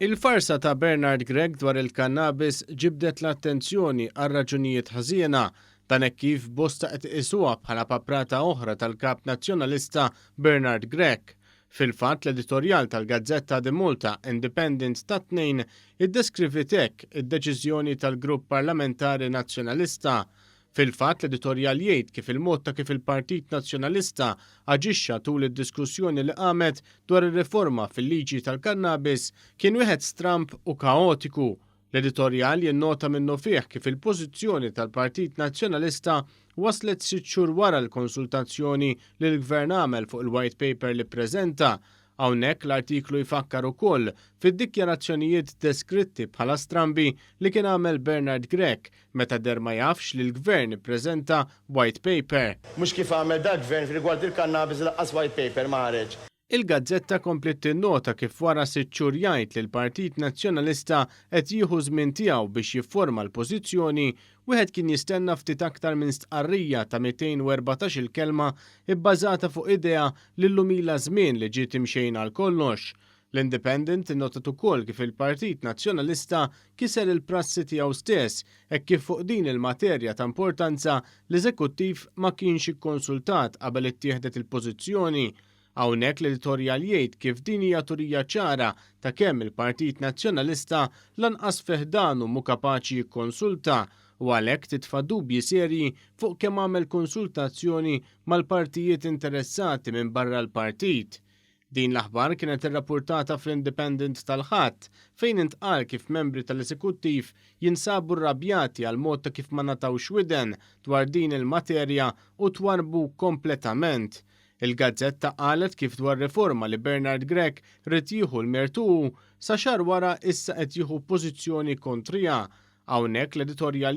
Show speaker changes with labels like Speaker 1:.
Speaker 1: Il-farsa ta' Bernard Gregg dwar il-kannabis ġibdet l-attenzjoni għal raġunijiet ħażiena dan hekk kif bosta qed isuha bħala paprata oħra tal-kap nazzjonalista Bernard Gregg. Fil-fatt l-editorjal tal-Gazzetta de Malta Independent ta' tnejn iddeskrivit hekk id-deċiżjoni tal-Grupp Parlamentari Nazzjonalista. Fil-fatt l-editorjal jgħid kif il-mod ta' kif il-Partit Nazzjonalista aġixxa tul id-diskussjoni li qamet dwar ir-riforma fil-liġi tal-kannabis kien wieħed stramp u kaotiku. L-editorjal jinnota minnu fih kif il-pożizzjoni tal-Partit Nazzjonalista waslet 6 xhur wara l-konsultazzjoni li l-Gvern għamel fuq il-White Paper li ppreżenta. Hawnhekk l-artiklu jfakkar ukoll fid-dikjarazzjonijiet deskritti bħala strambi li kien għamel Bernard Gregg meta der ma jafx li l-Gvern ippreżenta White Paper.
Speaker 2: Mhux kif għamel dak Gvern rigward il-kannabis laqqas White Paper ma ħareġ.
Speaker 1: Il-Gazzetta komplet tinnota kif wara 6 xhur jgħid li l-Partit Nazzjonalista qed jieħu żmien tiegħu biex jifforma l-pożizzjoni, wieħed kien jistenna ftit aktar minn stqarrija ta' 214 il-kelma ibbażata fuq idea li llum ilha żmien li ġiet imxejna għal kollox. L-Independent innotat ukoll kif il-Partit Nazzjonalista kiser il-prassi tiegħu stess hekk kif fuq din il-materja ta' importanza l-Eżekuttiv ma kienx ikkonsultat qabel ittieħdet il-pożizzjoni. Hawnhekk l-editorjal jgħid kif din hija turija ċara ta' kemm il-Partit Nazzjonalista lanqas fih danu mhu kapaċi jikkonsulta u għalhekk titfa' dubji serji fuq kemm għamel konsultazzjoni mal-partijiet interessati minn barra l-partit. Din l-aħbar kienet irrappurtata fl-Independent tal-Ħadd fejn intqal kif membri tal-Eżekuttiv jinsabu rrabjati għal mod ta' kif ma natawx widen dwar din il-materja u twarbu kompletament. Il-Gazzetta qalet kif dwar riforma li Bernard Gregg rid jieħu l-mertu sa xahar wara issa qed jieħu pożizzjoni kontrija. Hawnhekk l-editorjal